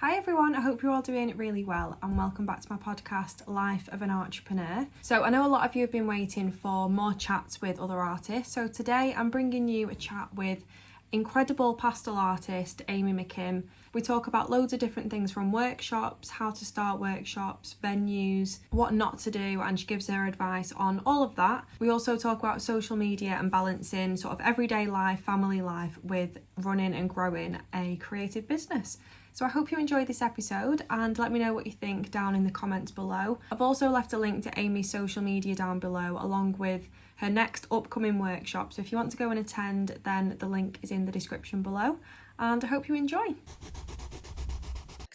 Hi everyone, I hope you're all doing really well and welcome back to my podcast, Life of an Artrepreneur. So I know a lot of you have been waiting for more chats with other artists, so today I'm bringing you a chat with incredible pastel artist Amy Mckimm. We talk about loads of different things from workshops, how to start workshops, venues, what not to do, and she gives her advice on all of that. We also talk about social media and balancing sort of everyday life, family life with running and growing a creative business. So I hope you enjoyed this episode and let me know what you think down in the comments below. I've also left a link to Amy's social media down below along with her next upcoming workshop. So if you want to go and attend, then the link is in the description below. And I hope you enjoy.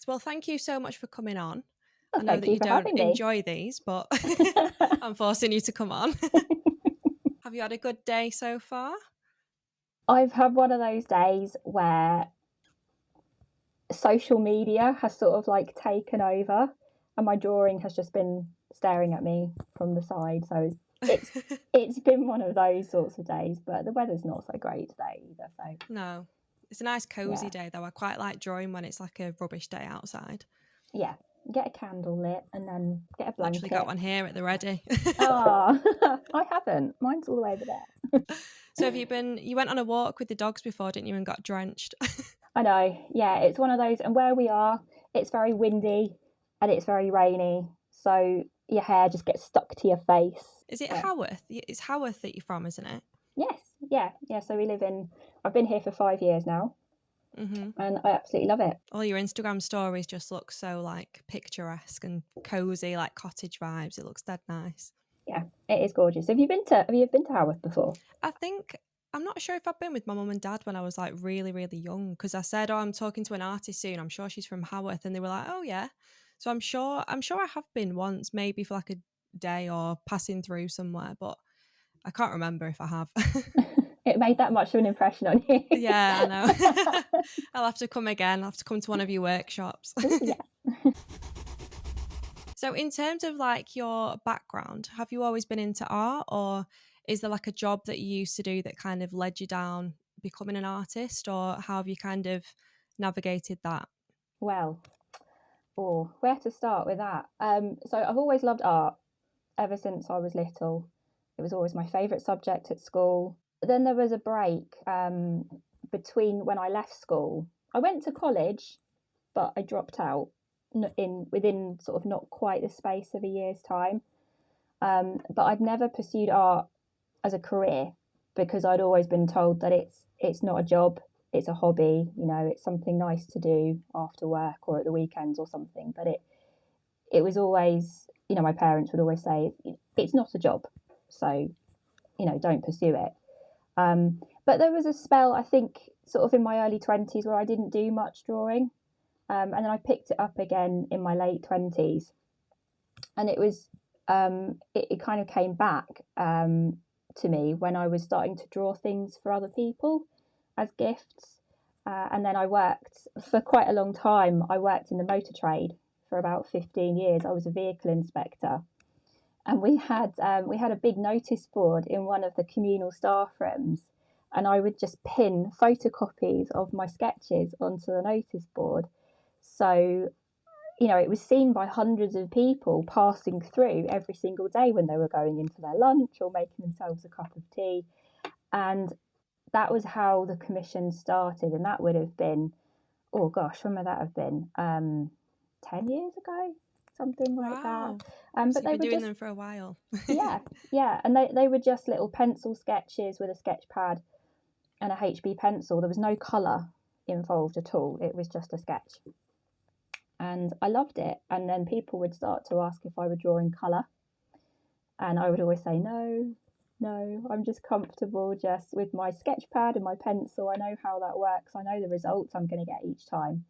Well, thank you so much for coming on. Well, I know that you don't me. enjoy these, but I'm forcing you to come on. Have you had a good day so far? I've had one of those days where social media has sort of like taken over and my drawing has just been staring at me from the side. So it's been one of those sorts of days, but the weather's not so great today either. So no, it's a nice cozy day though. I quite like drawing when it's like a rubbish day outside. Yeah, get a candle lit and then get a blanket. Literally got one here at the ready. Oh, I haven't. Mine's all the way over there. So you went on a walk with the dogs before, didn't you, and got drenched? I know. Yeah, it's one of those. And where we are, it's very windy and it's very rainy. So your hair just gets stuck to your face. Is it Haworth? It's Haworth that you're from, isn't it? Yes. Yeah. So I've been here for 5 years now. Mm-hmm. And I absolutely love it. All your Instagram stories just look so like picturesque and cozy, like cottage vibes. It looks dead nice. Yeah, it is gorgeous. Have you been to Haworth before? I'm not sure if I've been with my mum and dad when I was like really, really young, because I said, I'm talking to an artist soon. I'm sure she's from Haworth. And they were like, oh yeah. So I'm sure I have been once, maybe for like a day or passing through somewhere, but I can't remember if I have. It made that much of an impression on you. Yeah, I know. I'll have to come again. I'll have to come to one of your workshops. Yeah. So in terms of like your background, have you always been into art, or is there like a job that you used to do that kind of led you down becoming an artist, or how have you kind of navigated that? Well, where to start with that? So I've always loved art ever since I was little. It was always my favourite subject at school. Then there was a break between when I left school. I went to college, but I dropped out within sort of not quite the space of a year's time. But I'd never pursued art as a career because I'd always been told that it's not a job, it's a hobby. You know, it's something nice to do after work or at the weekends or something. But it was always, you know, my parents would always say it's not a job, so you know, don't pursue it. But there was a spell, I think, sort of in my early 20s where I didn't do much drawing. And then I picked it up again in my late 20s. And it was, it kind of came back to me when I was starting to draw things for other people as gifts. And then I worked for quite a long time. I worked in the motor trade for about 15 years. I was a vehicle inspector. And we had a big notice board in one of the communal staff rooms, and I would just pin photocopies of my sketches onto the notice board. So, you know, it was seen by hundreds of people passing through every single day when they were going in for their lunch or making themselves a cup of tea. And that was how the commission started. And that would have been, oh gosh, when would that have been? 10 years ago? Something like that. But so you've been doing them for a while. yeah. And they were just little pencil sketches with a sketch pad and a HB pencil. There was no colour involved at all. It was just a sketch. And I loved it. And then people would start to ask if I were drawing colour. And I would always say, no, I'm just comfortable just with my sketch pad and my pencil. I know how that works. I know the results I'm going to get each time.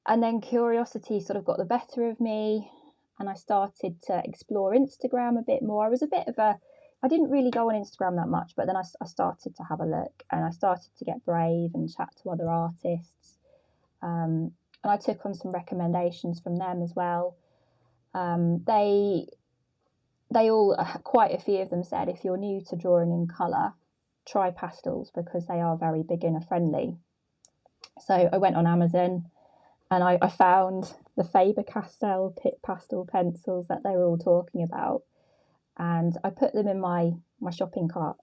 And then curiosity sort of got the better of me and I started to explore Instagram a bit more. I didn't really go on Instagram that much, but then I started to have a look and I started to get brave and chat to other artists. And I took on some recommendations from them as well. They all, quite a few of them said, if you're new to drawing in colour, try pastels because they are very beginner friendly. So I went on Amazon and I found the Faber-Castell pastel pencils that they were all talking about, and I put them in my shopping cart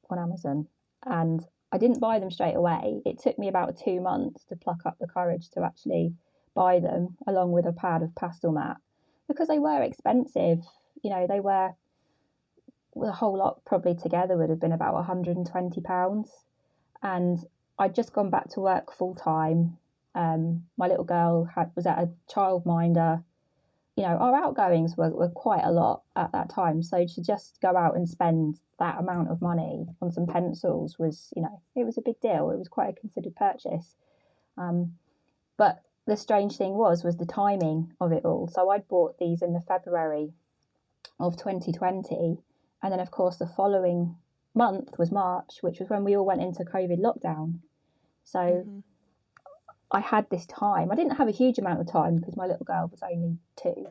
on Amazon, and I didn't buy them straight away. It took me about 2 months to pluck up the courage to actually buy them, along with a pad of pastel mat, because they were expensive. You know, they were, the whole lot probably together would have been about £120. And I'd just gone back to work full time. My little girl was at a childminder. You know, our outgoings were quite a lot at that time. So to just go out and spend that amount of money on some pencils was, you know, it was a big deal. It was quite a considered purchase. But the strange thing was the timing of it all. So I'd bought these in the February of 2020. And then, of course, the following month was March, which was when we all went into COVID lockdown. So I had this time. I didn't have a huge amount of time because my little girl was only 2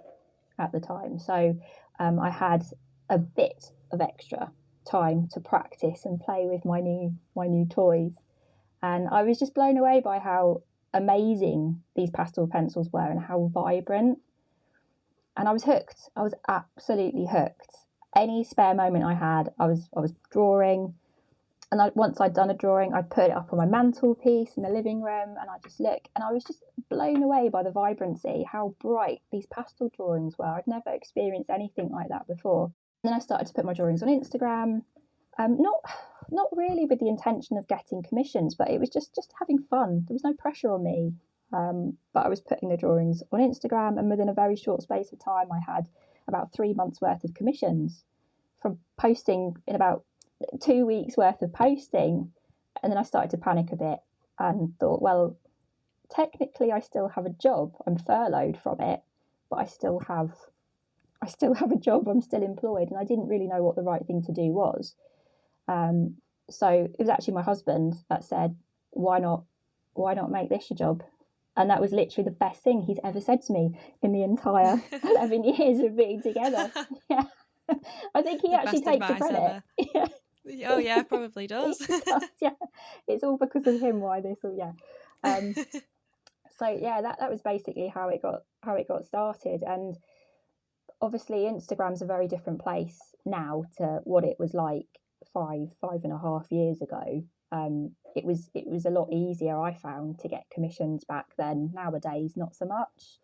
at the time. So I had a bit of extra time to practice and play with my new toys. And I was just blown away by how amazing these pastel pencils were and how vibrant. And I was hooked. I was absolutely hooked. Any spare moment I had, I was drawing. And once I'd done a drawing, I'd put it up on my mantelpiece in the living room, and I'd just look, and I was just blown away by the vibrancy, how bright these pastel drawings were. I'd never experienced anything like that before. And then I started to put my drawings on Instagram, not really with the intention of getting commissions, but it was just having fun. There was no pressure on me. But I was putting the drawings on Instagram, and within a very short space of time, I had about 3 months worth of commissions from posting in about 2 weeks worth of posting. And then I started to panic a bit and thought, well, technically I still have a job. I'm furloughed from it, but I still have a job. I'm still employed, and I didn't really know what the right thing to do was. So it was actually my husband that said, why not make this your job? And that was literally the best thing he's ever said to me in the entire 11 years of being together. Yeah. I think he actually takes the credit. Yeah. Oh yeah, probably does. Yeah, it's all because of him why this all, yeah. So yeah, that was basically how it got started. And obviously Instagram's a very different place now to what it was like 5.5 years ago. It was a lot easier, I found, to get commissions back then. Nowadays, not so much.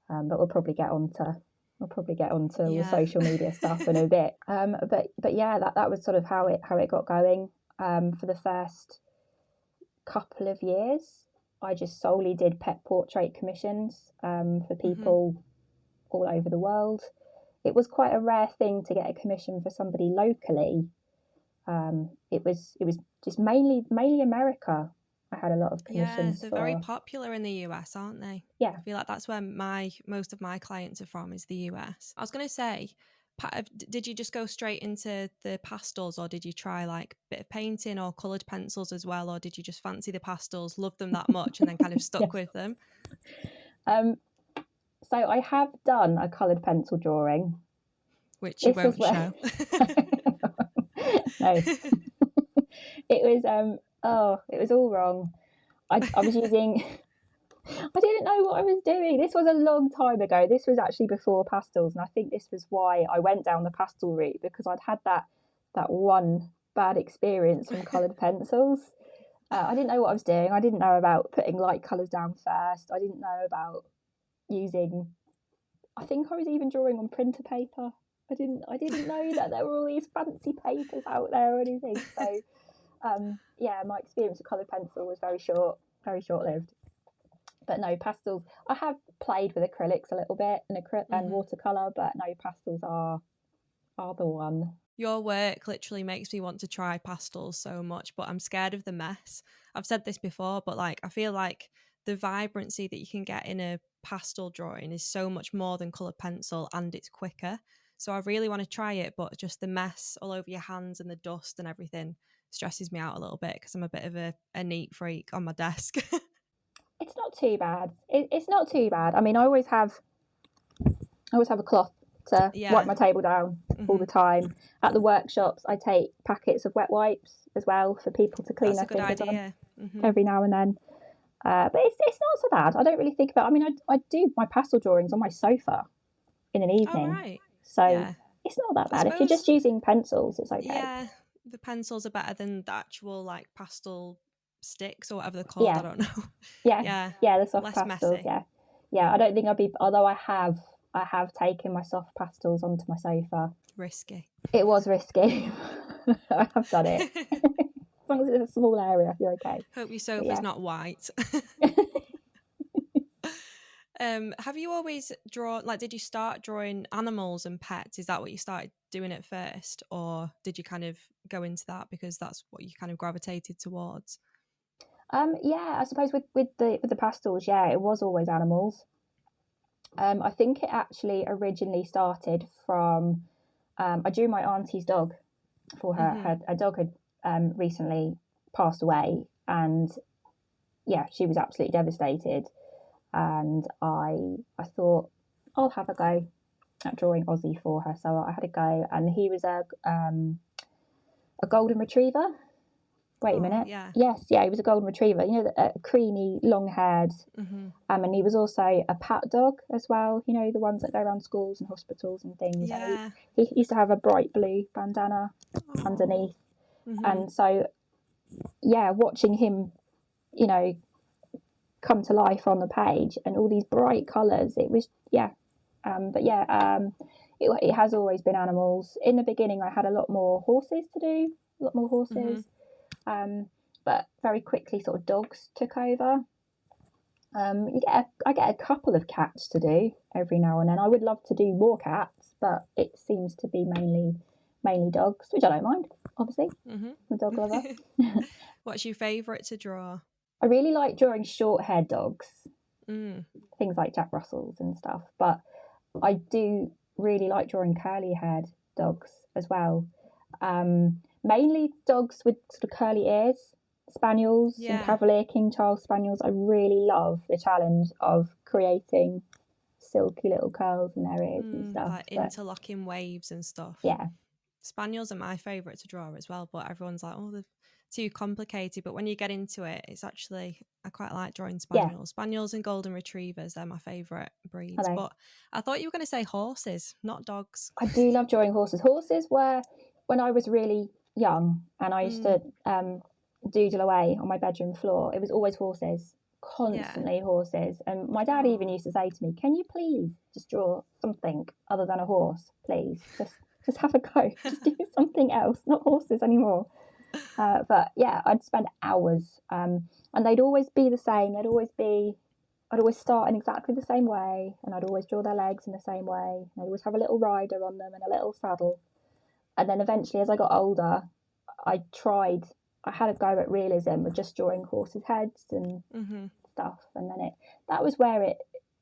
But we'll probably get on to the social media stuff in a bit. But yeah, that was sort of how it got going. For the first couple of years, I just solely did pet portrait commissions for people all over the world. It was quite a rare thing to get a commission for somebody locally. It was just mainly America. I had a lot of commissions. Yeah, they're very popular in the US, aren't they? Yeah, I feel like that's where most of my clients are from, is the US. I was going to say, did you just go straight into the pastels, or did you try like a bit of painting or coloured pencils as well, or did you just fancy the pastels, love them that much, and then kind of stuck with them? So I have done a coloured pencil drawing, which you won't show. No. It was all wrong. I was using, I didn't know what I was doing. This was a long time ago. This was actually before pastels, and I think this was why I went down the pastel route, because I'd had that one bad experience from coloured pencils. I didn't know what I was doing. I didn't know about putting light colours down first. I didn't know about using, I think I was even drawing on printer paper. I didn't know that there were all these fancy papers out there or anything. So yeah, my experience with coloured pencil was very short-lived. But no, pastels, I have played with acrylics a little bit and watercolour, but no, pastels are the one. Your work literally makes me want to try pastels so much, but I'm scared of the mess. I've said this before, but like I feel like the vibrancy that you can get in a pastel drawing is so much more than coloured pencil, and it's quicker. So I really want to try it, but just the mess all over your hands and the dust and everything stresses me out a little bit, because I'm a bit of a neat freak on my desk. It's not too bad. It's not too bad. I mean, I always have a cloth to wipe my table down all the time. At the workshops, I take packets of wet wipes as well for people to clean their fingers on every now and then. But it's not so bad. I don't really think about it. I mean, I do my pastel drawings on my sofa in an Oh, evening. right. So Yeah. it's not that I bad. If you're suppose, just using pencils, it's okay. yeah, the pencils are better than the actual like pastel sticks or whatever they're called. I Yeah, don't know. yeah, Yeah. yeah. The soft Less pastels, messy. yeah, yeah. I don't think I'd be. Although I have taken my soft pastels onto my sofa. Risky. It was risky. I have done it. As long as it's a small area, you're okay. Hope your But sofa's yeah. not white. Have you always drawn, like, did you start drawing animals and pets? Is that what you started doing at first? Or did you kind of go into that because that's what you kind of gravitated towards? Yeah, I suppose with the pastels, yeah, it was always animals. I think it actually originally started from I drew my auntie's dog for her. Mm-hmm. Her dog had recently passed away, and yeah, she was absolutely devastated. And I thought I'll have a go at drawing Ozzy for her. So I had a go, and he was a golden retriever. Wait a Oh, minute. yeah. Yes, yeah, he was a golden retriever. You know, creamy, long-haired. Mm-hmm. And he was also a pat dog as well. You know, the ones that go around schools and hospitals and things. And Yeah. he used to have a bright blue bandana Oh. underneath. Mm-hmm. And so, yeah, watching him, you know, come to life on the page and all these bright colours, it was, yeah. But yeah, it has always been animals. In the beginning, I had a lot more horses to do, a lot more Mm-hmm. horses. But very quickly, sort of dogs took over. I get a couple of cats to do every now and then. I would love to do more cats, but it seems to be mainly dogs, which I don't mind. Obviously, Mm-hmm. I'm a dog lover. What's your favourite to draw? I really like drawing short-haired dogs, Mm. things like Jack Russells and stuff. But I do really like drawing curly-haired dogs as well. Mainly dogs with sort of curly ears, spaniels and Yeah. Cavalier King Charles spaniels. I really love the challenge of creating silky little curls in their ears and stuff. Like But interlocking waves and stuff. yeah, Spaniels are my favourite to draw as well, but everyone's like, oh, they're too complicated. But when you get into it, it's actually, I quite like drawing yeah, spaniels. Spaniels and golden retrievers, they're my favourite I breeds. know. But I thought you were going to say horses, not dogs. I do love drawing horses. Horses were when I was really young and I used to doodle away on my bedroom floor. It was always horses, Yeah. constantly horses. And my dad even Oh. used to say to me, "Can you please just draw something other than a horse, please? Just have a go. Just do something else, not horses anymore." But yeah, I'd spend hours, and they'd always be the same. I'd always start in exactly the same way, and I'd always draw their legs in the same way. And I'd always have a little rider on them and a little saddle. And then eventually, as I got older, I tried. I had a go at realism with just drawing horses' heads and Mm-hmm. stuff, and then that was where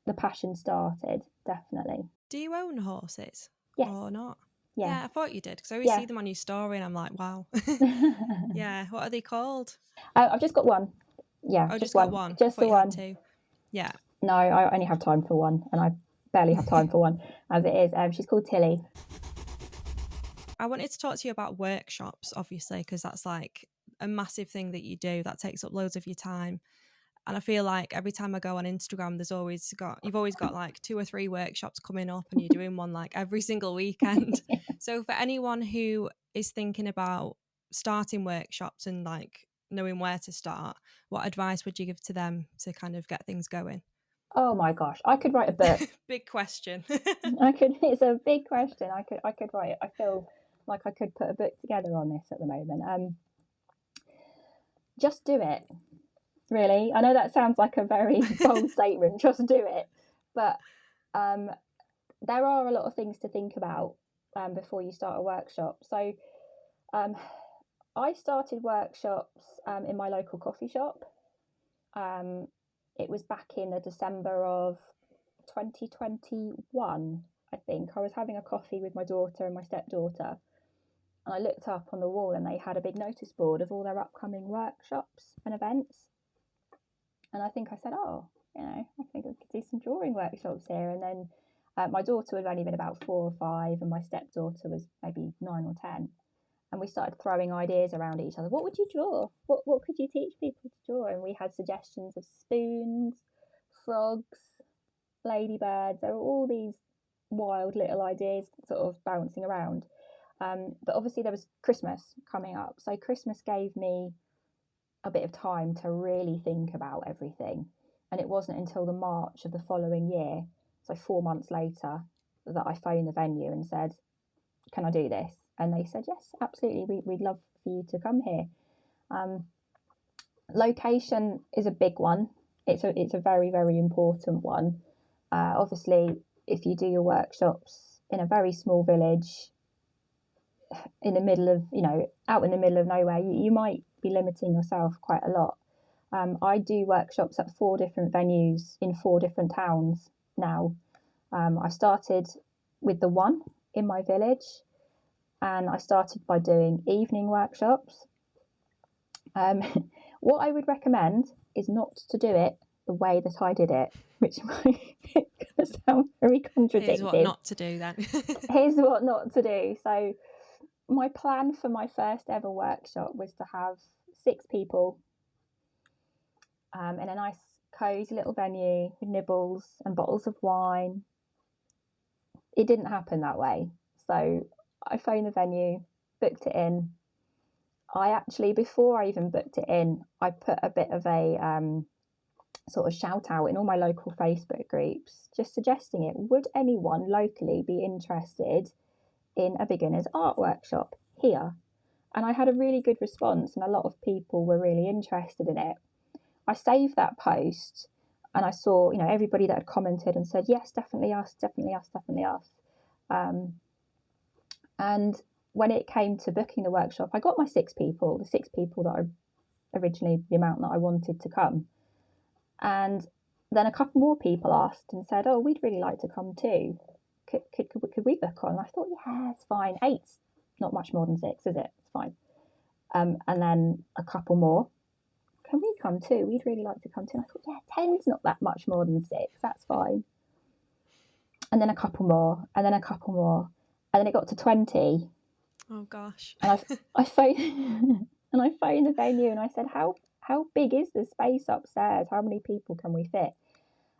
the passion started. Definitely. Do you own horses Yes. or not? Yeah. Yeah, I thought you did because I always Yeah. see them on your story and I'm like, wow. Yeah, what are they called? I've just got one. Yeah, Oh, just just got one. one. I Just thought the you had one. two. Yeah. No, I only have time for one, and I barely have time for one as it is. She's called Tilly. I wanted to talk to you about workshops, obviously, because that's like a massive thing that you do that takes up loads of your time. And I feel like every time I go on Instagram, you've always got like 2 or 3 workshops coming up and you're doing one like every single weekend. So for anyone who is thinking about starting workshops and like knowing where to start, what advice would you give to them to kind of get things going? Oh my gosh, I could write a book. Big question. I could. It's a big question. I could write. I feel like I could put a book together on this at the moment. Just do it. Really, I know that sounds like a very bold statement. Just do it, but there are a lot of things to think about before you start a workshop. So I started workshops in my local coffee shop. It was back in the December of 2021, I think. I was having a coffee with my daughter and my stepdaughter, and I looked up on the wall and they had a big notice board of all their upcoming workshops and events. And I think I said, oh, I think I could do some drawing workshops here. And then my daughter had only been about 4 or 5, and my stepdaughter was maybe 9 or 10. and we started throwing ideas around each other. What would you draw? What could you teach people to draw? And we had suggestions of spoons, frogs, ladybirds. There were all these wild little ideas sort of bouncing around. But obviously there was Christmas coming up. So Christmas gave me a bit of time to really think about everything. And it wasn't until the March of the following year, so 4 months later, that I phoned the venue and said, can I do this? And they said, yes, absolutely. We'd love for you to come here. Location is a big one. It's a very, very important one. Obviously, if you do your workshops in a very small village, in the middle of, out in the middle of nowhere, you might be limiting yourself quite a lot. I do workshops at 4 different venues in 4 different towns now. I started with the one in my village, and I started by doing evening workshops. What I would recommend is not to do it the way that I did it, which might sound very contradictory. Here's what not to do then. Here's what not to do. So my plan for my first ever workshop was to have 6 people in a nice cosy little venue with nibbles and bottles of wine. It didn't happen that way. So I phoned the venue, booked it in. I actually, before I even booked it in, I put a bit of a sort of shout out in all my local Facebook groups, just suggesting it. Would anyone locally be interested in a beginner's art workshop here? And I had a really good response, and a lot of people were really interested in it. I saved that post, and I saw, everybody that had commented and said, yes, definitely us, definitely us, definitely us. And when it came to booking the workshop, I got my 6 people, the 6 people that are originally the amount that I wanted to come. And then a couple more people asked and said, oh, we'd really like to come too. Could we book on? And I thought, yeah, it's fine. 8's not much more than 6, is it? It's fine. And then a couple more. Can we come too? We'd really like to come too. And I thought, yeah, 10's not that much more than 6. That's fine. And then a couple more, and then a couple more, and then it got to 20. Oh gosh! And I phoned and I phoned the venue and I said, how big is the space upstairs? How many people can we fit?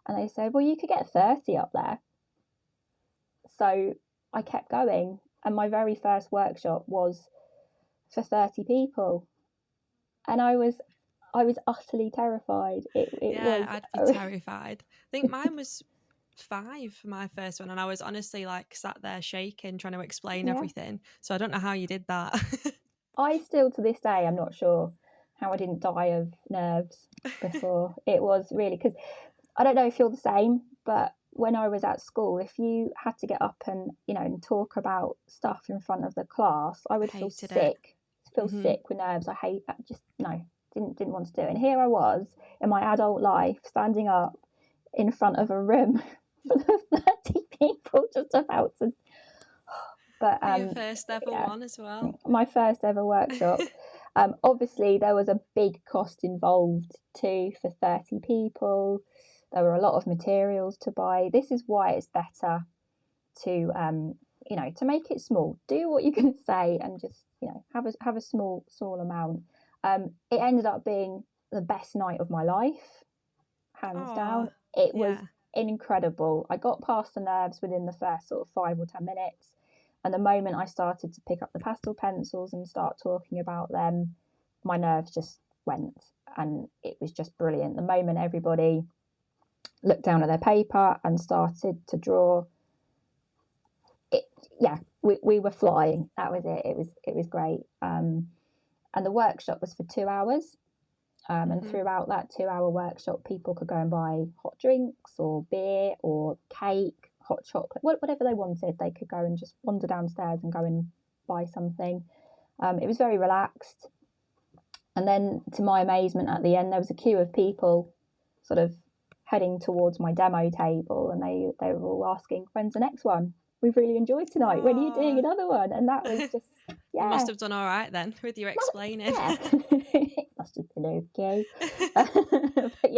And they said, well, you could get 30 up there. So I kept going, and my very first workshop was for 30 people, and I was utterly terrified. I'd be terrified. I think mine was 5 for my first one, and I was honestly like sat there shaking, trying to explain everything. So I don't know how you did that. I still, to this day, I'm not sure how I didn't die of nerves before. It was really, because I don't know if you're the same, but when I was at school, if you had to get up and and talk about stuff in front of the class, I would feel sick. Feel sick with nerves. I hate that. Just didn't want to do it. And here I was in my adult life, standing up in front of a room full of 30 people, just about to. But your first ever one as well. My first ever workshop. Obviously, there was a big cost involved too for 30 people. There were a lot of materials to buy. This is why it's better to to make it small. Do what you're going to say, and just have a small amount. It ended up being the best night of my life, hands down. It was incredible. I got past the nerves within the first sort of 5 or 10 minutes. And the moment I started to pick up the pastel pencils and start talking about them, my nerves just went, and it was just brilliant. The moment everybody looked down at their paper and started to draw, we were flying. That was it. It was great. And the workshop was for 2 hours. And throughout that 2-hour workshop, people could go and buy hot drinks or beer or cake, hot chocolate, whatever they wanted. They could go and just wander downstairs and go and buy something. It was very relaxed. And then, to my amazement, at the end, there was a queue of people sort of heading towards my demo table, and they were all asking, when's the next one? We've really enjoyed tonight. When are you doing another one? And that was just, You must have done all right then with your explaining. It must have been okay. But it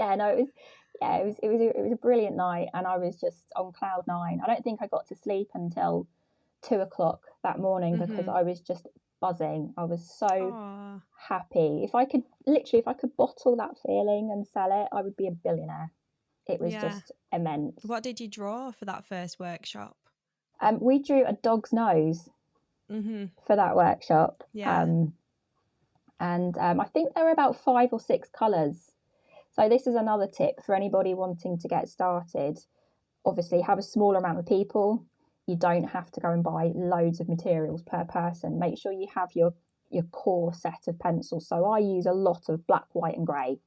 was a brilliant night, and I was just on cloud 9. I don't think I got to sleep until 2 o'clock that morning because I was just buzzing. I was so Oh, happy. If I could bottle that feeling and sell it, I would be a billionaire. It was yeah. just immense. What did you draw for that first workshop? We drew a dog's nose Mm-hmm. for that workshop. Yeah. And I think there were about 5 or 6 colours. So this is another tip for anybody wanting to get started. Obviously, have a smaller amount of people. You don't have to go and buy loads of materials per person. Make sure you have your core set of pencils. So I use a lot of black, white, and grey,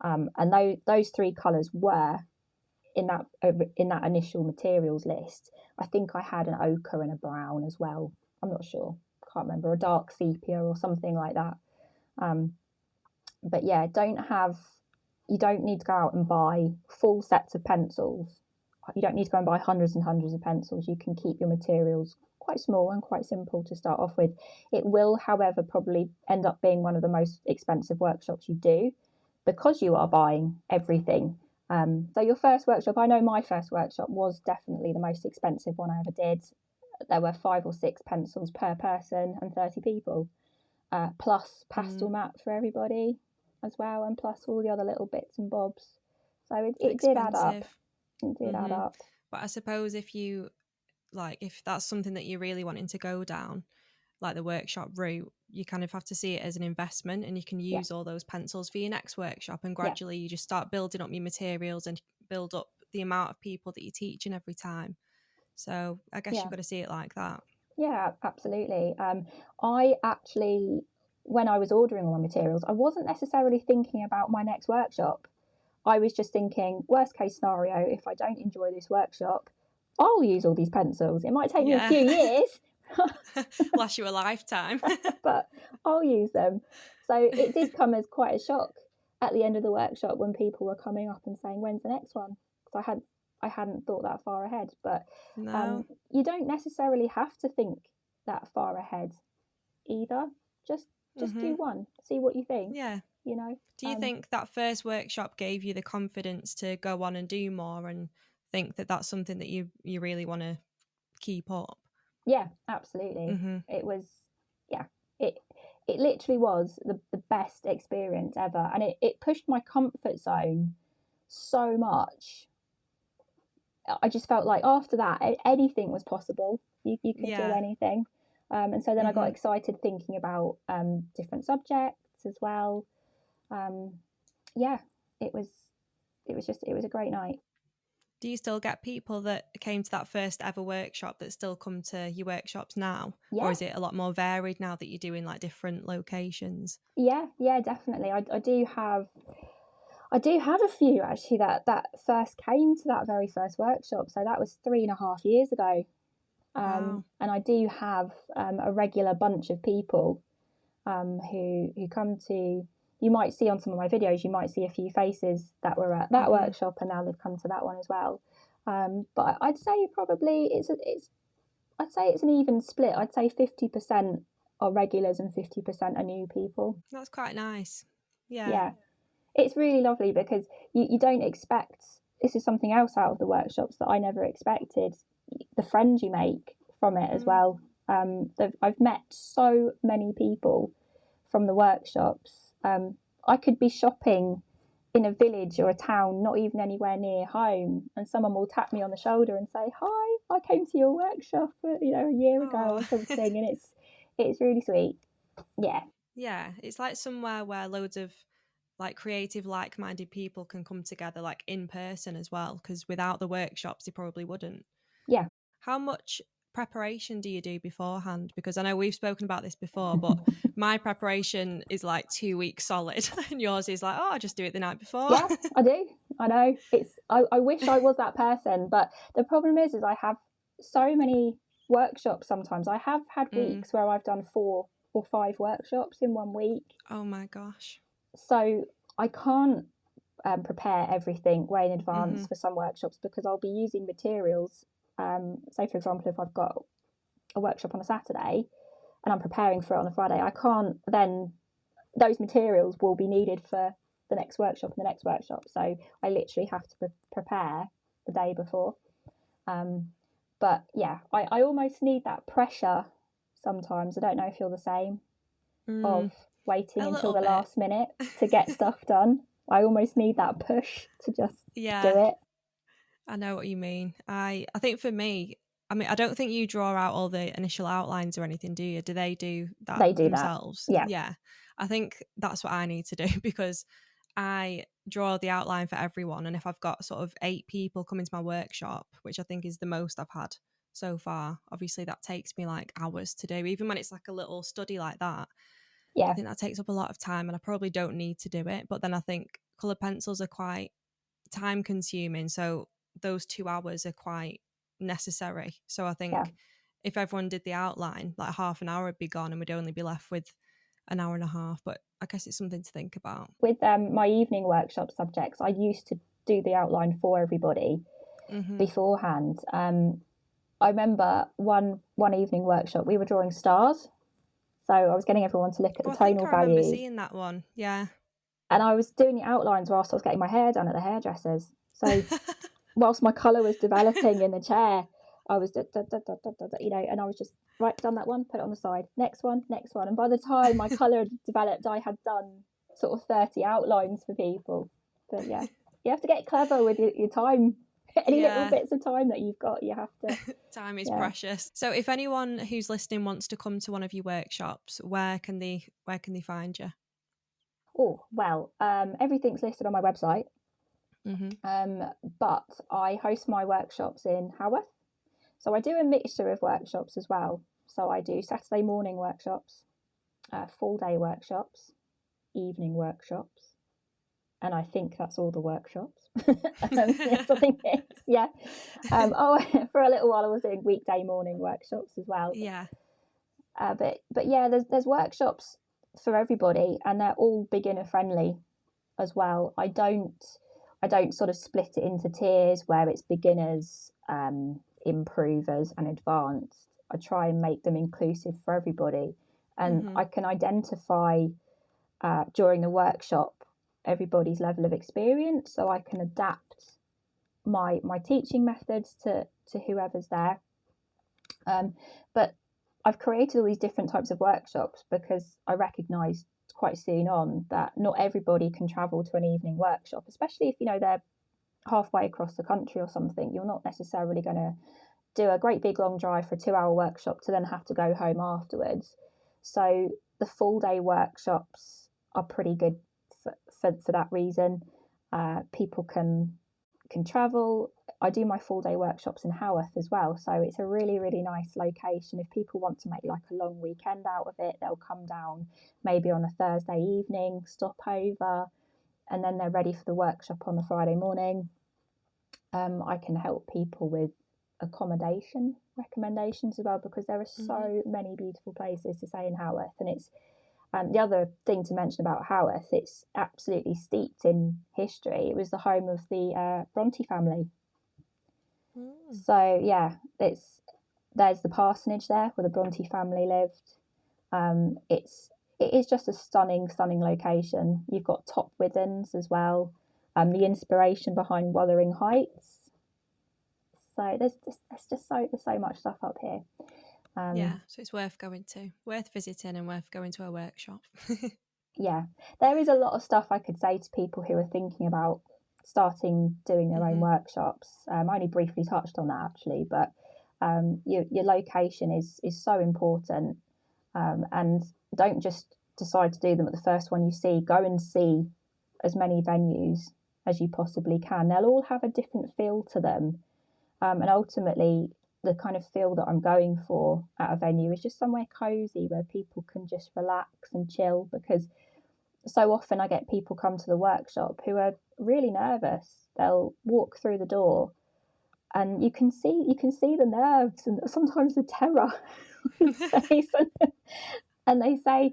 and those 3 colours were in that initial materials list. I think I had an ochre and a brown as well. I'm not sure. Can't remember, a dark sepia or something like that. But yeah, you don't need to go out and buy full sets of pencils. You don't need to go and buy hundreds and hundreds of pencils. You can keep your materials quite small and quite simple to start off with. It will, however, probably end up being one of the most expensive workshops you do because you are buying everything. So your first workshop, I know my first workshop was definitely the most expensive one I ever did. There were 5 or 6 pencils per person and 30 people, plus pastel mat for everybody as well, and plus all the other little bits and bobs. So it did add up. It did add up. But I suppose if that's something that you're really wanting to go down, like the workshop route, you kind of have to see it as an investment, and you can use all those pencils for your next workshop, and gradually you just start building up your materials and build up the amount of people that you're teaching every time. So I guess you've got to see it like that. Yeah, absolutely. I actually, when I was ordering all my materials, I wasn't necessarily thinking about my next workshop. I was just thinking, worst case scenario, if I don't enjoy this workshop, I'll use all these pencils. It might take me a few years. Last you a lifetime. But I'll use them. So it did come as quite a shock at the end of the workshop when people were coming up and saying, when's the next one? Because I hadn't thought that far ahead. But you don't necessarily have to think that far ahead either. Just do one, see what you think. Yeah. You know. Do you think that first workshop gave you the confidence to go on and do more, and think that that's something that you really want to keep up? Yeah, absolutely. It was, it literally was the best experience ever, and it pushed my comfort zone so much. I just felt like after that anything was possible. You could do anything, and so then I got excited thinking about different subjects as well. It was a great night. Do you still get people that came to that first ever workshop that still come to your workshops now? Yeah. Or is it a lot more varied now that you're doing like different locations? Yeah, definitely. I do have a few actually that first came to that very first workshop. So that was 3.5 years ago. Wow. And I do have a regular bunch of people who come to. You might see on some of my videos, you might see a few faces that were at that workshop, and now they've come to that one as well. But I'd say probably it's an even split. I'd say 50% are regulars and 50% are new people. That's quite nice. Yeah. Yeah. It's really lovely because you don't expect, this is something else out of the workshops that I never expected, the friends you make from it as well. I've met so many people from the workshops. I could be shopping in a village or a town, not even anywhere near home, and someone will tap me on the shoulder and say, "Hi, I came to your workshop, a year ago or something," and it's really sweet. Yeah, it's like somewhere where loads of like creative, like-minded people can come together, like in person as well, because without the workshops they probably wouldn't. Yeah. How much preparation do you do beforehand? Because I know we've spoken about this before, but my preparation is like 2 weeks solid and yours is like, I just do it the night before. Yeah, I do. I know. I wish I was that person, but the problem is I have so many workshops sometimes. I have had weeks where I've done 4 or 5 workshops in 1 week. Oh my gosh. So I can't prepare everything way in advance for some workshops because I'll be using materials. Say, for example, if I've got a workshop on a Saturday and I'm preparing for it on a Friday, I can't then, those materials will be needed for the next workshop and the next workshop. So I literally have to prepare the day before. But yeah, I almost need that pressure sometimes. I don't know if you're the same, of Mm, waiting a until little the bit. last minute to get stuff done. I almost need that push to just do Yeah, it. I know what you mean. I think for me, I mean, I don't think you draw out all the initial outlines or anything, do you? Do they do that They do that. themselves? Yeah. Yeah. I think that's what I need to do because I draw the outline for everyone. And if I've got sort of 8 people coming to my workshop, which I think is the most I've had so far, obviously that takes me like hours to do, even when it's like a little study like that. I Yeah. think that takes up a lot of time and I probably don't need to do it. But then I think coloured pencils are quite time consuming. So those 2 hours are quite necessary. So I Yeah. think if everyone did the outline, like half an hour would be gone and we'd only be left with an hour and a half. But I guess it's something to think about. With my evening workshop subjects, I used to do the outline for everybody beforehand. I remember one evening workshop, we were drawing stars. So I was getting everyone to look at Oh, the I think tonal I remember values. seeing that one. Yeah. And I was doing the outlines whilst I was getting my hair done at the hairdressers. So whilst my colour was developing in the chair, I was, and I was just, right, done that one, put it on the side. Next one. And by the time my colour had developed, I had done sort of 30 outlines for people. But yeah, you have to get clever with your time. Any little Yeah. bits of time that you've got, you have to. Time is precious. So if anyone who's listening wants to come to one of your workshops, where can they find you? Oh, well, everything's listed on my website. But I host my workshops in Haworth. So I do a mixture of workshops as well. So I do Saturday morning workshops, full day workshops, evening workshops, and I think that's all the workshops. Yes, I think it's, yeah. For a little while I was doing weekday morning workshops as well. Yeah. But yeah, there's workshops for everybody, and they're all beginner friendly as well. I don't sort of split it into tiers where it's beginners, improvers, and advanced. I try and make them inclusive for everybody, and I can identify during the workshop everybody's level of experience, so I can adapt my teaching methods to whoever's there. But I've created all these different types of workshops because I recognised quite soon on that not everybody can travel to an evening workshop, especially if they're halfway across the country or something. You're not necessarily going to do a great big long drive for a 2-hour workshop to then have to go home afterwards. So the full day workshops are pretty good for that reason. People can travel. I do my full day workshops in Haworth as well, so it's a really, really nice location. If people want to make like a long weekend out of it, they'll come down maybe on a Thursday evening, stop over, and then they're ready for the workshop on the Friday morning. I can help people with accommodation recommendations as well, because there are so many beautiful places to stay in Haworth. And it's the other thing to mention about Haworth, it's absolutely steeped in history. It was the home of the Bronte family. So yeah, there's the parsonage there where the Bronte family lived. It is just a stunning stunning location. You've got Top Withens as well, the inspiration behind Wuthering Heights. So there's so much stuff up here. Yeah, so it's worth going to, worth visiting, and worth going to a workshop. Yeah, there is a lot of stuff I could say to people who are thinking about starting doing their own workshops. I only briefly touched on that actually, but your location is so important, and don't just decide to do them at the first one you see. Go and see as many venues as you possibly can. They'll all have a different feel to them, and ultimately the kind of feel that I'm going for at a venue is just somewhere cozy where people can just relax and chill, because so often I get people come to the workshop who are really nervous. They'll walk through the door and you can see the nerves and sometimes the terror on his face. And they say,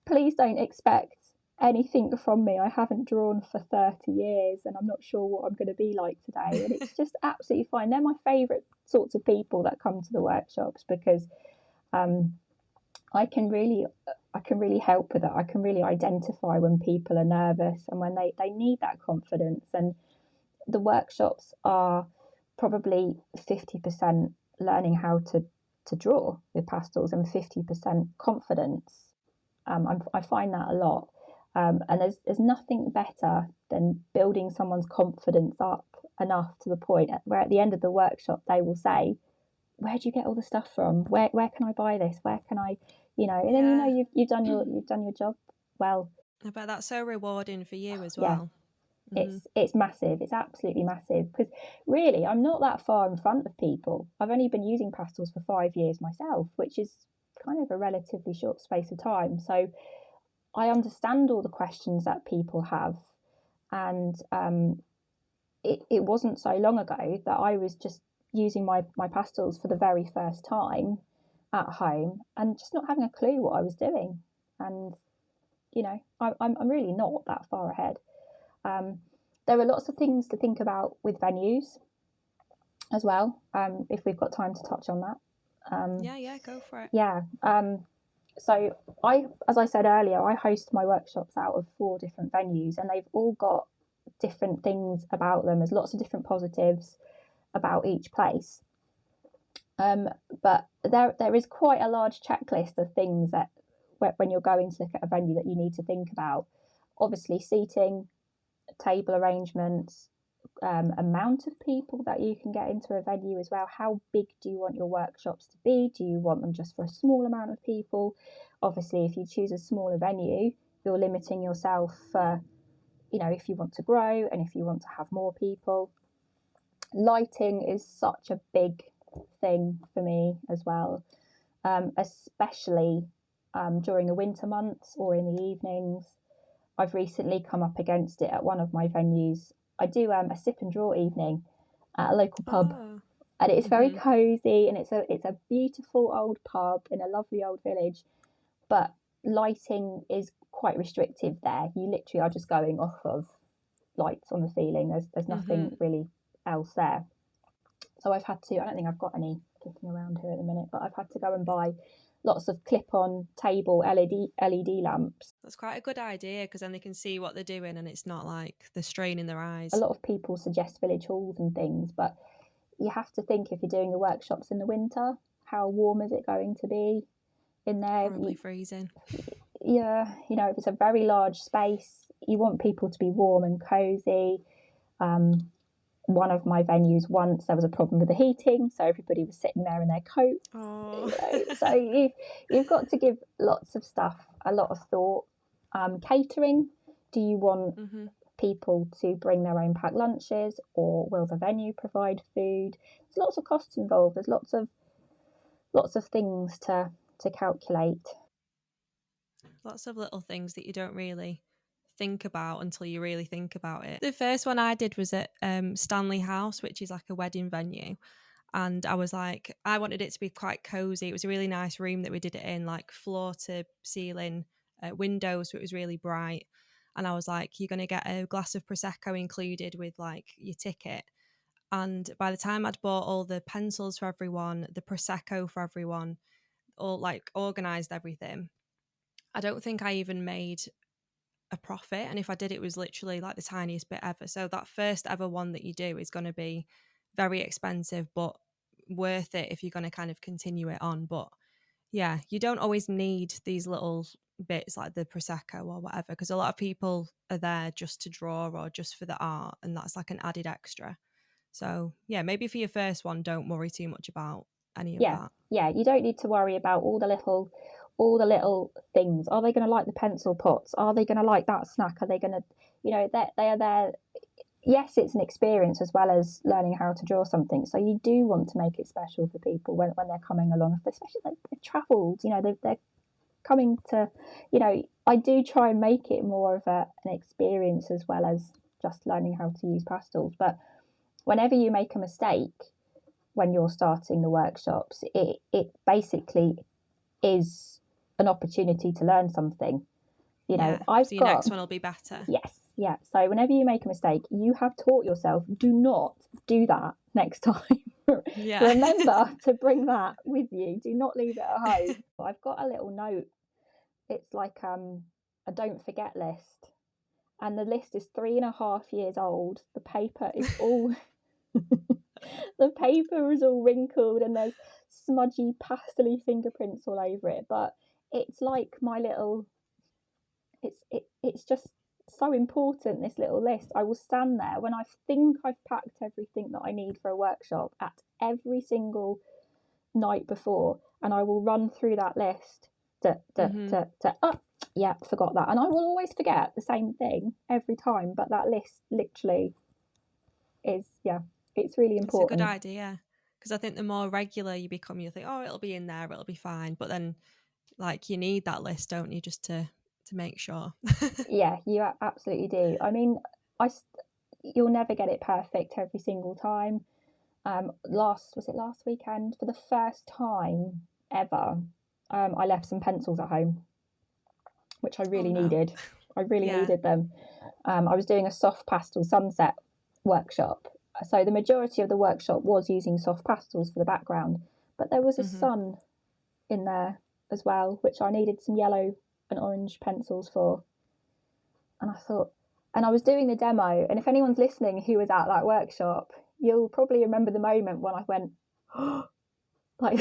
please don't expect anything from me. I haven't drawn for 30 years and I'm not sure what I'm going to be like today. And it's just absolutely fine. They're my favourite sorts of people that come to the workshops, because I can really help with that. I can really identify when people are nervous and when they need that confidence. And the workshops are probably 50% learning how to to draw with pastels and 50% confidence. I find that a lot. And there's nothing better than building someone's confidence up enough to the point where at the end of the workshop they will say, where do you get all the stuff from? Where can I buy this? Where can I, and then you've done your job well. I bet that's so rewarding for you as Yeah. well. It's massive. It's absolutely massive, because really I'm not that far in front of people. I've only been using pastels for 5 years myself, which is kind of a relatively short space of time. So I understand all the questions that people have, and it wasn't so long ago that I was just using my pastels for the very first time at home and just not having a clue what I was doing. And I'm really not that far ahead. There are lots of things to think about with venues as well, if we've got time to touch on that. Yeah, go for it. Yeah. So as I said earlier, I host my workshops out of 4 different venues, and they've all got different things about them. There's lots of different positives about each place. But there is quite a large checklist of things that when you're going to look at a venue that you need to think about. Obviously, seating, table arrangements, amount of people that you can get into a venue as well. How big do you want your workshops to be? Do you want them just for a small amount of people? Obviously, if you choose a smaller venue, you're limiting yourself for, if you want to grow and if you want to have more people. Lighting is such a big thing for me as well, especially during the winter months or in the evenings. I've recently come up against it at one of my venues. I do a sip and draw evening at a local pub, and it's very cosy, and it's a beautiful old pub in a lovely old village, but lighting is quite restrictive there. You literally are just going off of lights on the ceiling. There's nothing really else there. So I've had to, I don't think I've got any kicking around here at the minute, but I've had to go and buy lots of clip-on table LED lamps. That's quite a good idea, because then they can see what they're doing and it's not like they're straining their eyes. A lot of people suggest village halls and things, but you have to think, if you're doing your workshops in the winter, how warm is it going to be in there? Probably freezing. Yeah, if it's a very large space, you want people to be warm and cosy. One of my venues, once there was a problem with the heating, so everybody was sitting there in their coats. So you've got to give lots of stuff a lot of thought. Catering, do you want people to bring their own packed lunches, or will the venue provide food? There's lots of costs involved. There's lots of things to calculate. Lots of little things that you don't really think about until you really think about it. The first one I did was at Stanley House, which is like a wedding venue, and I was like, I wanted it to be quite cozy. It was a really nice room that we did it in, like floor to ceiling windows, so it was really bright. And I was like, you're going to get a glass of Prosecco included with like your ticket. And by the time I'd bought all the pencils for everyone, the Prosecco for everyone, all like organised everything, I don't think I even made a profit, and if I did, it was literally like the tiniest bit ever. So that first ever one that you do is going to be very expensive, but worth it if you're going to kind of continue it on. But yeah, you don't always need these little bits like the Prosecco or whatever, because a lot of people are there just to draw or just for the art, and that's like an added extra. So yeah, maybe for your first one, don't worry too much about any of that. Yeah, you don't need to worry about all the little things. Are they going to like the pencil pots? Are they going to like that snack? Are they going to, they are there. Yes, it's an experience as well as learning how to draw something. So you do want to make it special for people when they're coming along, especially if they've travelled, they're coming to, I do try and make it more of an experience as well as just learning how to use pastels. But whenever you make a mistake when you're starting the workshops, it basically is an opportunity to learn something. So your next one will be better. Yes, yeah. So whenever you make a mistake, you have taught yourself, do not do that next time. Yeah. Remember to bring that with you. Do not leave it at home. I've got a little note. It's like a don't forget list. And the list is 3.5 years old. The paper is all The paper is all wrinkled and there's smudgy pastely fingerprints all over it, but it's like my little, it's just so important, this little list. I will stand there when I think I've packed everything that I need for a workshop at every single night before, and I will run through that list. Oh, yeah, forgot that. And I will always forget the same thing every time, but that list literally is, yeah, it's really important. It's a good idea, because I think the more regular you become, you think, oh, it'll be in there, it'll be fine. But then, like, you need that list, don't you, just to make sure. Yeah, you absolutely do. I mean, you'll never get it perfect every single time. Last weekend, for the first time ever, I left some pencils at home, which I really needed. I really needed them. I was doing a soft pastel sunset workshop, so the majority of the workshop was using soft pastels for the background, but there was a sun in there as well, which I needed some yellow and orange pencils for. And I thought, and I was doing the demo, and if anyone's listening who was at that workshop, you'll probably remember the moment when I went, oh, like,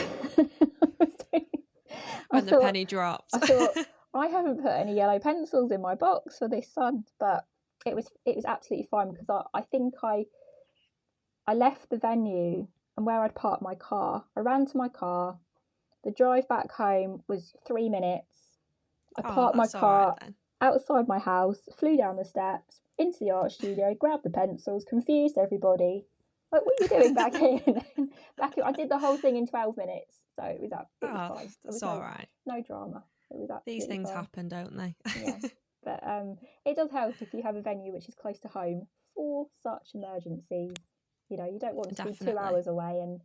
when the penny dropped. I thought, I haven't put any yellow pencils in my box for this sun, but it was absolutely fine, because I think I left the venue, and where I'd parked my car, I ran to my car. The drive back home was 3 minutes. I parked my car outside my house, flew down the steps, into the art studio, grabbed the pencils, confused everybody. Like, what are you doing back here? I did the whole thing in 12 minutes, so it was fine. That's all right. No drama. It was absolutely These things fine. happen, don't they? Yeah, but it does help if you have a venue which is close to home for such emergencies. You know, you don't want to be 2 hours away and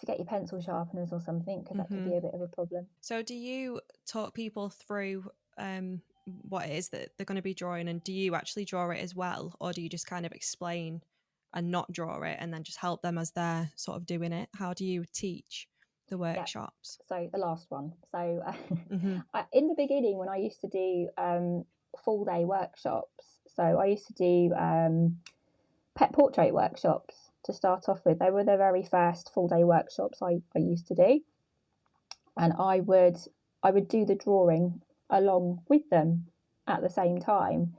forget your pencil sharpeners or something, because that could be a bit of a problem. So do you talk people through what it is that they're going to be drawing, and do you actually draw it as well, or do you just kind of explain and not draw it and then just help them as they're sort of doing it? How do you teach the workshops? Yeah. So the last one. So in the beginning, when I used to do full day workshops, so I used to do pet portrait workshops to start off with. They were the very first full day workshops I used to do, and I would do the drawing along with them at the same time.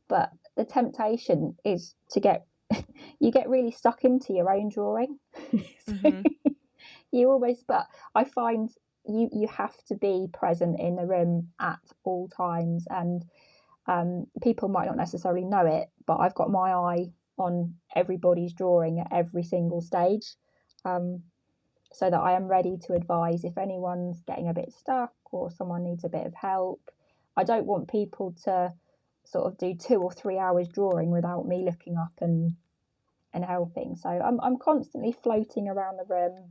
But the temptation is to get you get really stuck into your own drawing. You always, but I find you have to be present in the room at all times, and people might not necessarily know it, but I've got my eye on everybody's drawing at every single stage, so that I am ready to advise if anyone's getting a bit stuck or someone needs a bit of help. I don't want people to sort of do 2 or 3 hours drawing without me looking up and helping. So I'm constantly floating around the room,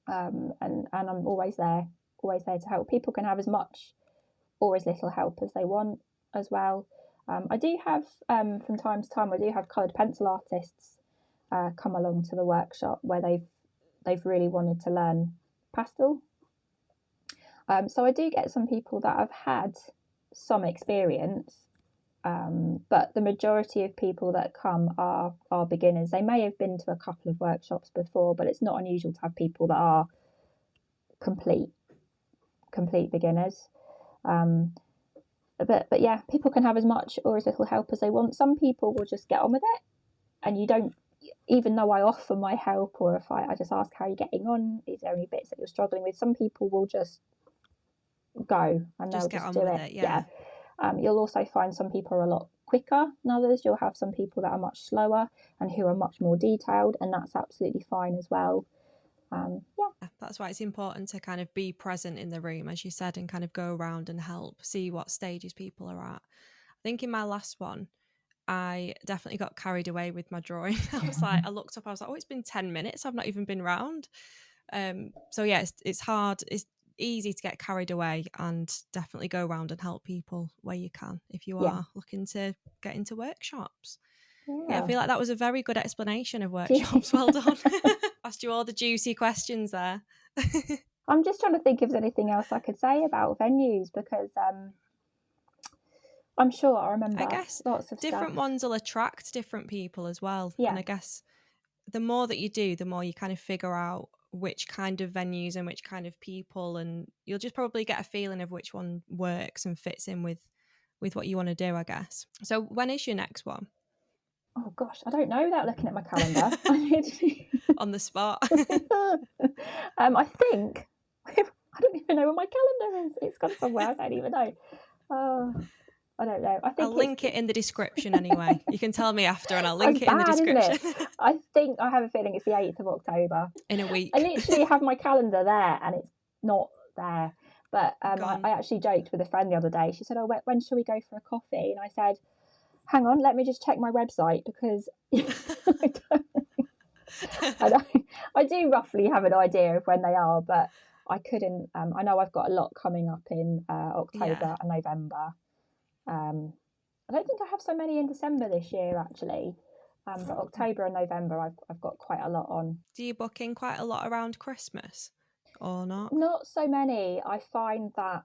and I'm always there to help. People can have as much or as little help as they want as well. I do have, from time to time, I do have coloured pencil artists come along to the workshop where they've really wanted to learn pastel. So I do get some people that have had some experience, but the majority of people that come are beginners. They may have been to a couple of workshops before, but it's not unusual to have people that are complete beginners. But yeah, people can have as much or as little help as they want. Some people will just get on with it, and you don't even though I offer my help, or if I just ask how you're getting on, is there any bits that you're struggling with, some people will just go and they'll just do it. Yeah. You'll also find some people are a lot quicker than others. You'll have some people that are much slower and who are much more detailed, and that's absolutely fine as well. That's why it's important to kind of be present in the room, as you said, and kind of go around and help see what stages people are at. I think in my last one, I definitely got carried away with my drawing. I looked up, I was like, oh, it's been 10 minutes. I've not even been round. So yeah, it's hard. It's easy to get carried away, and definitely go around and help people where you can if you are looking to get into workshops. Yeah, I feel like that was a very good explanation of workshops. Well done. Asked you all the juicy questions there. I'm just trying to think if there's anything else I could say about venues, because I'm sure I remember. I guess lots of different stuff. ones will attract different people as well. Yeah. And I guess the more that you do, the more you kind of figure out which kind of venues and which kind of people, and you'll just probably get a feeling of which one works and fits in with what you want to do, I guess. So when is your next one? Oh gosh, I don't know without looking at my calendar. On the spot. I think I don't even know where my calendar is. It's gone somewhere. I don't even know. I don't know. I think I'll link it in the description anyway. You can tell me after and I'll link it in the description. I think I have a feeling it's the 8th of October. In a week. I literally have my calendar there and it's not there. But I actually joked with a friend the other day. She said, oh, when shall we go for a coffee? And I said, hang on, let me just check my website because I do roughly have an idea of when they are, but I couldn't. I know I've got a lot coming up in October and November. I don't think I have so many in December this year, actually. But October and November, I've got quite a lot on. Do you book in quite a lot around Christmas or not? Not so many. I find that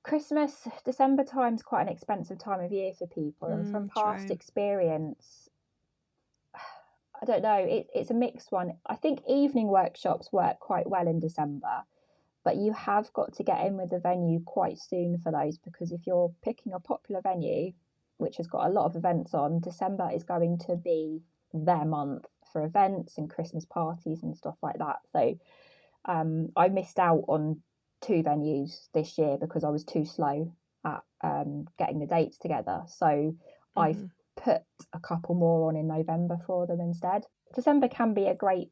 Christmas, December time is quite an expensive time of year for people. And from past experience, I don't know, it's a mixed one. I think evening workshops work quite well in December, but you have got to get in with the venue quite soon for those, because if you're picking a popular venue, which has got a lot of events on, December is going to be their month for events and Christmas parties and stuff like that. So I missed out on 2 venues this year because I was too slow at getting the dates together. So I've put a couple more on in November for them instead. December can be a great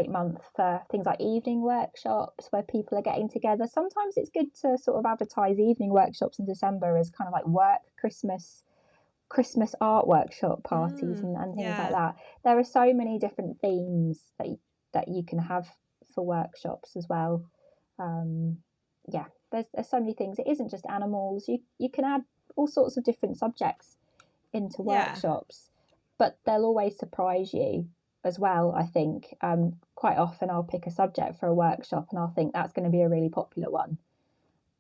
month for things like evening workshops where people are getting together. Sometimes it's good to sort of advertise evening workshops in December as kind of like work Christmas art workshop parties and things like that. There are so many different themes that you can have for workshops as well. There's so many things. It isn't just animals. You can add all sorts of different subjects into workshops, but they'll always surprise you as well. I think quite often I'll pick a subject for a workshop and I'll think that's going to be a really popular one,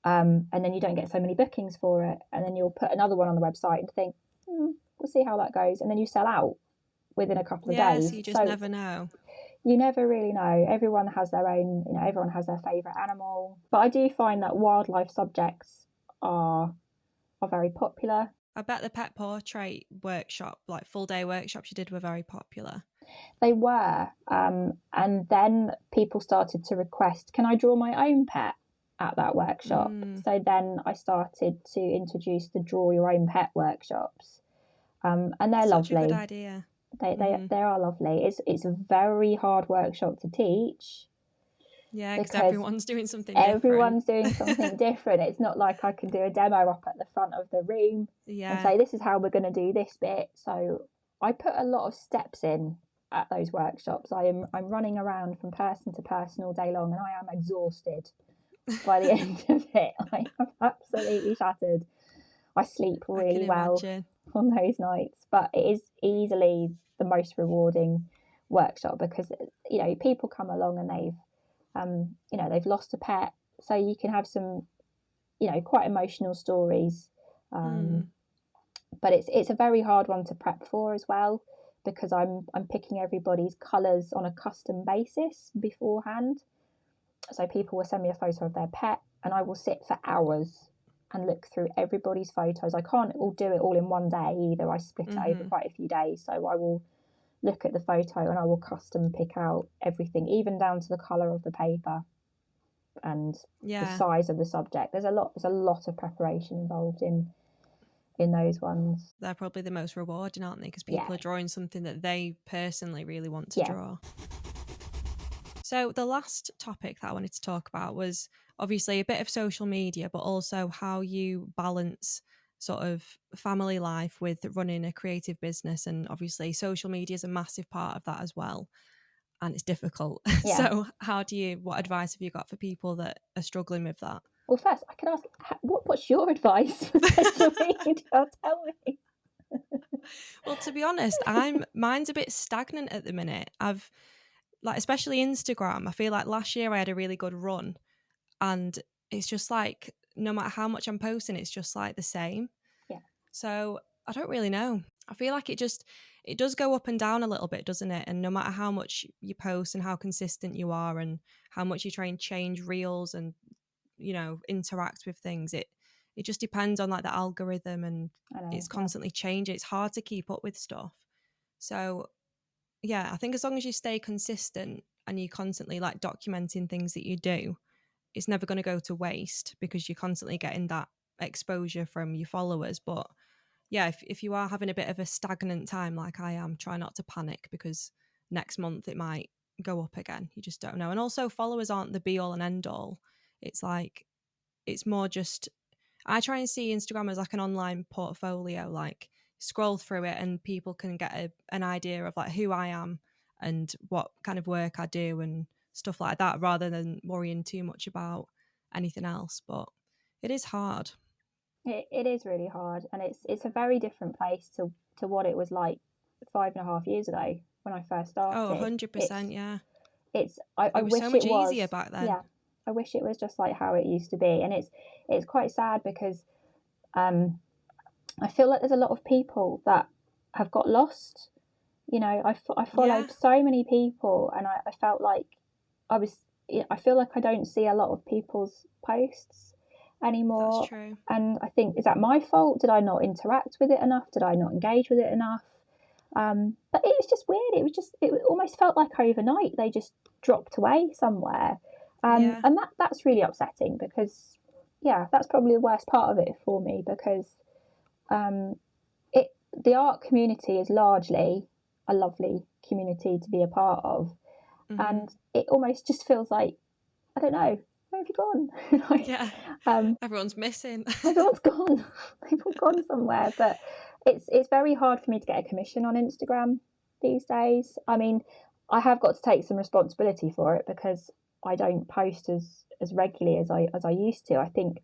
and then you don't get so many bookings for it, and then you'll put another one on the website and think we'll see how that goes, and then you sell out within a couple of days. So you just never know. You never really know. Everyone has their own, everyone has their favourite animal. But I do find that wildlife subjects are very popular. I bet the pet portrait workshop, like full day workshops you did, were very popular. They were. And then people started to request, can I draw my own pet at that workshop? So then I started to introduce the draw your own pet workshops. And they're lovely. Such a good idea. They are lovely. It's a very hard workshop to teach. Yeah, because everyone's doing something different. Everyone's doing something different. It's not like I can do a demo up at the front of the room and say, this is how we're going to do this bit. So I put a lot of steps in at those workshops. I'm running around from person to person all day long, and I am exhausted by the end of it. I am absolutely shattered. I sleep really well on those nights, but it is easily the most rewarding workshop because people come along and they've lost a pet, so you can have some quite emotional stories, but it's a very hard one to prep for as well, because I'm picking everybody's colours on a custom basis beforehand. So people will send me a photo of their pet and I will sit for hours and look through everybody's photos. I can't do it all in one day either. I split it over quite a few days. So I will look at the photo and I will custom pick out everything, even down to the colour of the paper and the size of the subject. There's a lot of preparation involved in those ones. They're probably the most rewarding, aren't they? Because people are drawing something that they personally really want to draw. So the last topic that I wanted to talk about was obviously a bit of social media, but also how you balance sort of family life with running a creative business. And obviously social media is a massive part of that as well. And it's difficult. So what advice have you got for people that are struggling with that? Well, first I can ask, what's your advice for social media? Tell me. Well, to be honest, mine's a bit stagnant at the minute. I've especially Instagram, I feel like last year I had a really good run, and it's just like no matter how much I'm posting, it's just like the same. So I don't really know. I feel like it it does go up and down a little bit, doesn't it? And no matter how much you post and how consistent you are and how much you try and change reels and, you know, interact with things, it just depends on like the algorithm, and it's constantly changing. It's hard to keep up with stuff. So yeah, I think as long as you stay consistent and you're constantly like documenting things that you do, it's never going to go to waste because you're constantly getting that exposure from your followers. But yeah, if you are having a bit of a stagnant time like I am, try not to panic, because next month it might go up again. You just don't know. And also, followers aren't the be all and end all. It's like, it's more just, I try and see Instagram as like an online portfolio, like scroll through it and people can get an idea of like who I am and what kind of work I do and stuff like that, rather than worrying too much about anything else. But it is hard. It is really hard, and it's a very different place to what it was like 5.5 years ago when I first started. Oh, 100%, yeah. I It was wish so much it was easier back then. Yeah, I wish it was just like how it used to be, and it's quite sad because I feel like there's a lot of people that have got lost. You know, I followed so many people, and I felt like I feel like I don't see a lot of people's posts anymore. That's true. And I think, is that my fault? Did I not interact with it enough? Did I not engage with it enough? But it was just weird. It almost felt like overnight they just dropped away somewhere. And that's really upsetting because, yeah, that's probably the worst part of it for me, because the art community is largely a lovely community to be a part of. Mm-hmm. And it almost just feels like, I don't know, where have you gone? Like, everyone's missing. Everyone's gone. They've all gone somewhere. But it's very hard for me to get a commission on Instagram these days. I mean, I have got to take some responsibility for it because I don't post as regularly as I used to. I think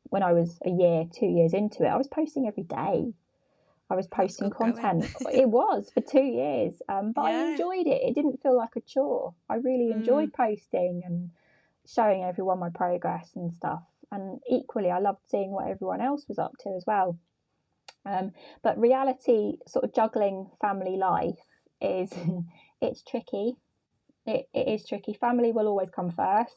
when I was 2 years into it, I was posting every day. I was posting content. It was for 2 years, but I enjoyed it. It didn't feel like a chore. I really enjoyed posting and showing everyone my progress and stuff. And equally, I loved seeing what everyone else was up to as well. But reality, sort of juggling family life, is it's tricky. It is tricky. Family will always come first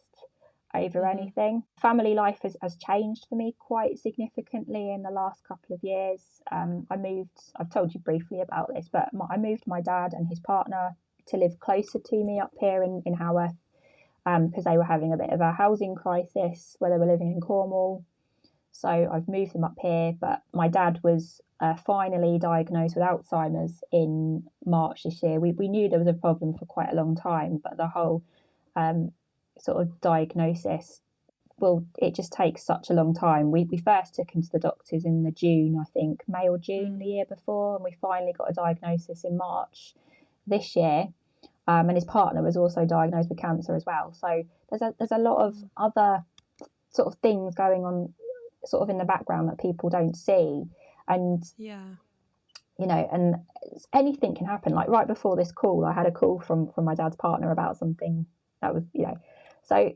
over anything. Family life has changed for me quite significantly in the last couple of years. I've told you briefly about this, but I moved my dad and his partner to live closer to me up here in Haworth, because they were having a bit of a housing crisis where they were living in Cornwall. So I've moved them up here, but my dad was finally diagnosed with Alzheimer's in March this year. We knew there was a problem for quite a long time, but the whole sort of diagnosis, well, it just takes such a long time. We first took him to the doctors in May or June the year before, and we finally got a diagnosis in March this year. And his partner was also diagnosed with cancer as well. So there's a lot of other sort of things going on sort of in the background that people don't see. And you know, and anything can happen. Like right before this call, I had a call from my dad's partner about something that was, you know, so,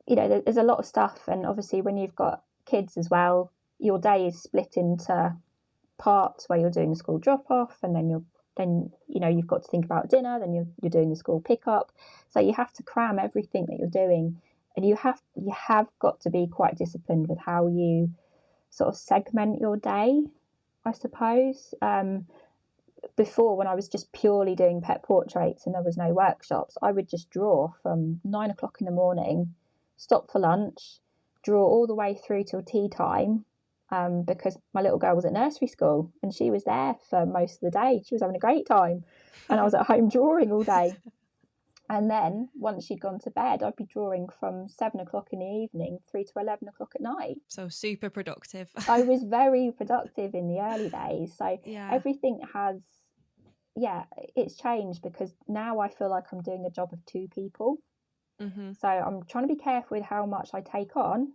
you know, there's a lot of stuff. And obviously when you've got kids as well, your day is split into parts where you're doing the school drop off, and then you know, you've got to think about dinner, then you're doing the school pickup. So you have to cram everything that you're doing, and you have got to be quite disciplined with how you sort of segment your day, I suppose. Before, when I was just purely doing pet portraits and there was no workshops, I would just draw from 9 o'clock in the morning, stop for lunch, draw all the way through till tea time, because my little girl was at nursery school and she was there for most of the day. She was having a great time, and I was at home drawing all day. And then once she'd gone to bed, I'd be drawing from 7 o'clock in the evening through to 11 o'clock at night. So super productive. I was very productive in the early days. So everything has, it's changed, because now I feel like I'm doing a job of two people. So I'm trying to be careful with how much I take on,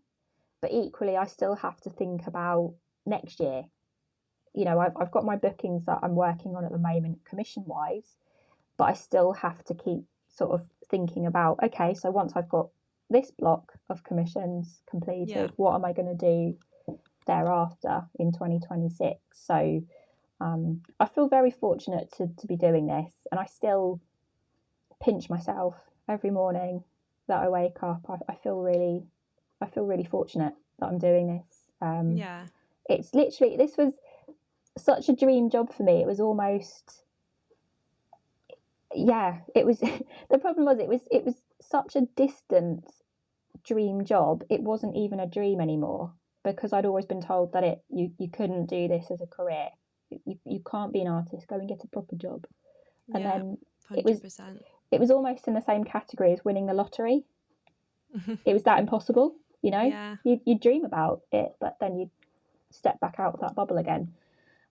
but equally I still have to think about next year. You know, I've got my bookings that I'm working on at the moment commission wise, but I still have to keep sort of thinking about, okay, so once I've got this block of commissions completed, what am I going to do thereafter in 2026? So I feel very fortunate to be doing this, and I still pinch myself every morning that I wake up. I feel really fortunate that I'm doing this. Yeah. It's literally, this was such a dream job for me. It was almost, yeah, it was. The problem was it was such a distant dream job. It wasn't even a dream anymore, because I'd always been told that you couldn't do this as a career. You can't be an artist. Go and get a proper job. And Yeah. then it was 100%. it was almost in the same category as winning the lottery. It was that impossible, you know. Yeah. You dream about it, but then you step back out of that bubble again.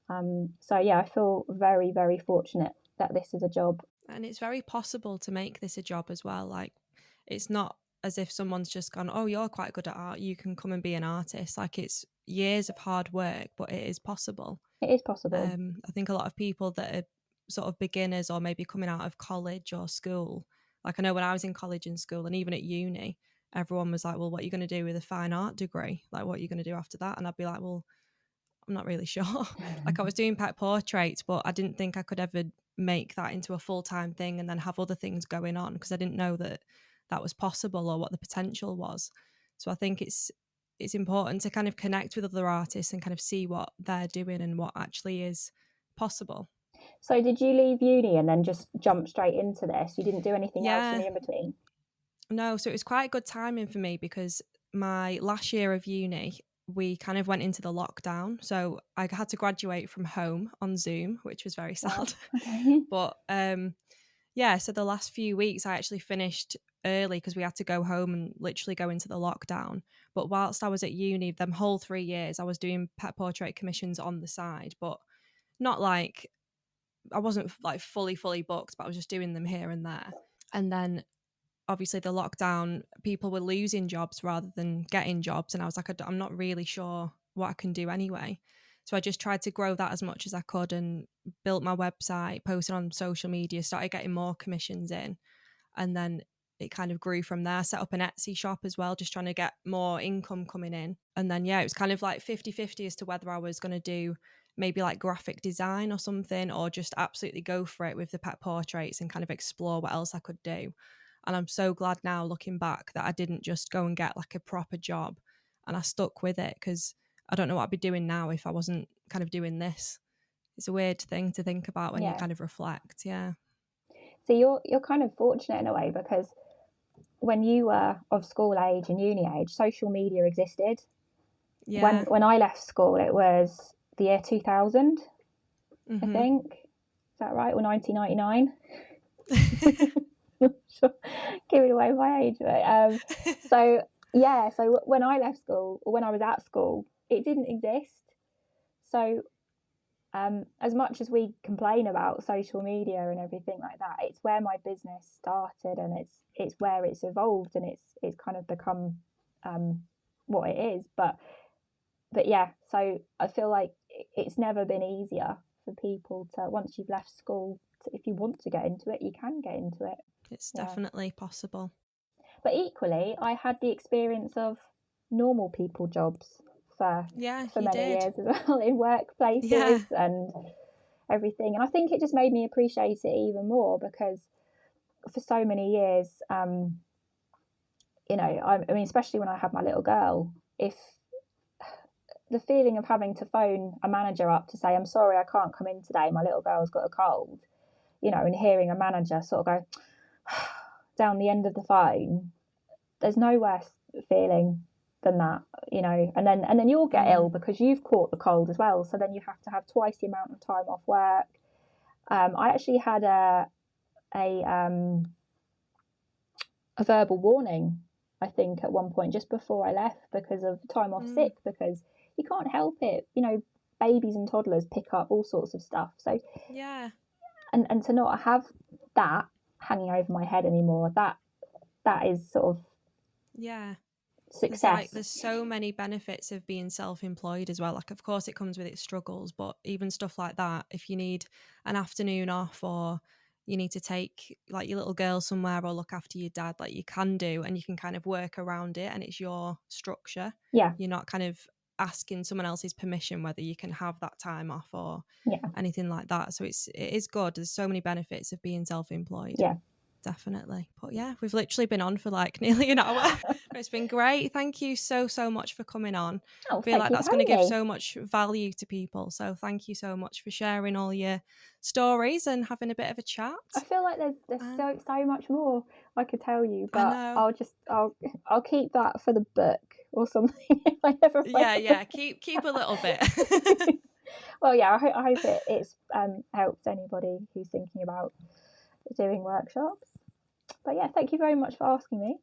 So yeah, I feel very, very fortunate that this is a job. And it's very possible to make this a job as well. Like, it's not as if someone's just gone, oh, you're quite good at art, you can come and be an artist. Like, it's years of hard work, but it is possible. It is possible. I think a lot of people that are sort of beginners or maybe coming out of college or school, like I know when I was in college and school and even at uni, everyone was like, well, what are you going to do with a fine art degree? Like, what are you going to do after that? And I'd be like, well, I'm not really sure. Like, I was doing pet portraits, but I didn't think I could ever make that into a full-time thing and then have other things going on, because I didn't know that that was possible or what the potential was. So I think it's important to kind of connect with other artists and kind of see what they're doing and what actually is possible. So did you leave uni and then just jump straight into this? You didn't do anything else in Yeah. the in between? No, so it was quite good timing for me, because my last year of uni, we kind of went into the lockdown. So I had to graduate from home on Zoom, which was very Wow. sad. Okay. But yeah, so the last few weeks I actually finished early because we had to go home and literally go into the lockdown. But whilst I was at uni, them whole 3 years, I was doing pet portrait commissions on the side, but not like, I wasn't like fully booked, but I was just doing them here and there. And then obviously the lockdown, people were losing jobs rather than getting jobs. And I was like, I'm not really sure what I can do anyway. So I just tried to grow that as much as I could and built my website, posted on social media, started getting more commissions in. And then it kind of grew from there. Set up an Etsy shop as well, just trying to get more income coming in. And then, yeah, it was kind of like 50-50 as to whether I was going to do maybe like graphic design or something, or just absolutely go for it with the pet portraits and kind of explore what else I could do. And I'm so glad now, looking back, that I didn't just go and get like a proper job and I stuck with it, because I don't know what I'd be doing now if I wasn't kind of doing this. It's a weird thing to think about when you Yeah. kind of reflect. Yeah. So you're kind of fortunate in a way, because when you were of school age and uni age, social media existed. Yeah. When I left school, it was the year 2000, I think. Is that right? Or 1999? Sure. Giving away my age. But, so, yeah, so when I left school, or when I was at school, it didn't exist. So as much as we complain about social media and everything like that, it's where my business started, and it's where it's evolved, and it's kind of become what it is. But yeah, so I feel like it's never been easier for people to, once you've left school, if you want to get into it, you can get into it. It's definitely possible. But equally, I had the experience of normal people jobs for many years as well, in workplaces and everything. And I think it just made me appreciate it even more, because for so many years, you know, I mean, especially when I had my little girl, if the feeling of having to phone a manager up to say, I'm sorry, I can't come in today, my little girl's got a cold, you know, and hearing a manager sort of go down the end of the phone, there's no worse feeling than that, you know. And then you'll get ill because you've caught the cold as well, so then you have to have twice the amount of time off work. I actually had a verbal warning, I think, at one point just before I left, because of time off sick, because you can't help it, you know, babies and toddlers pick up all sorts of stuff. So yeah, and to not have that hanging over my head anymore, that is sort of success. There's so many benefits of being self-employed as well. Like, of course it comes with its struggles, but even stuff like that, if you need an afternoon off, or you need to take like your little girl somewhere, or look after your dad, like you can do, and you can kind of work around it, and it's your structure. Yeah, you're not kind of asking someone else's permission whether you can have that time off or Yeah. anything like that. So it is good. There's so many benefits of being self-employed. Yeah. Definitely. But yeah, we've literally been on for like nearly an hour. It's been great. Thank you so much for coming on. Oh, I feel thank like you that's for going to having give me. so much value to people. So thank you so much for sharing all your stories and having a bit of a chat. I feel like there's so much more I could tell you, I but know. I'll keep that for the book or something if I ever write Yeah. Keep a little bit. Well, yeah, I hope it's helps anybody who's thinking about doing workshops. But yeah, thank you very much for asking me.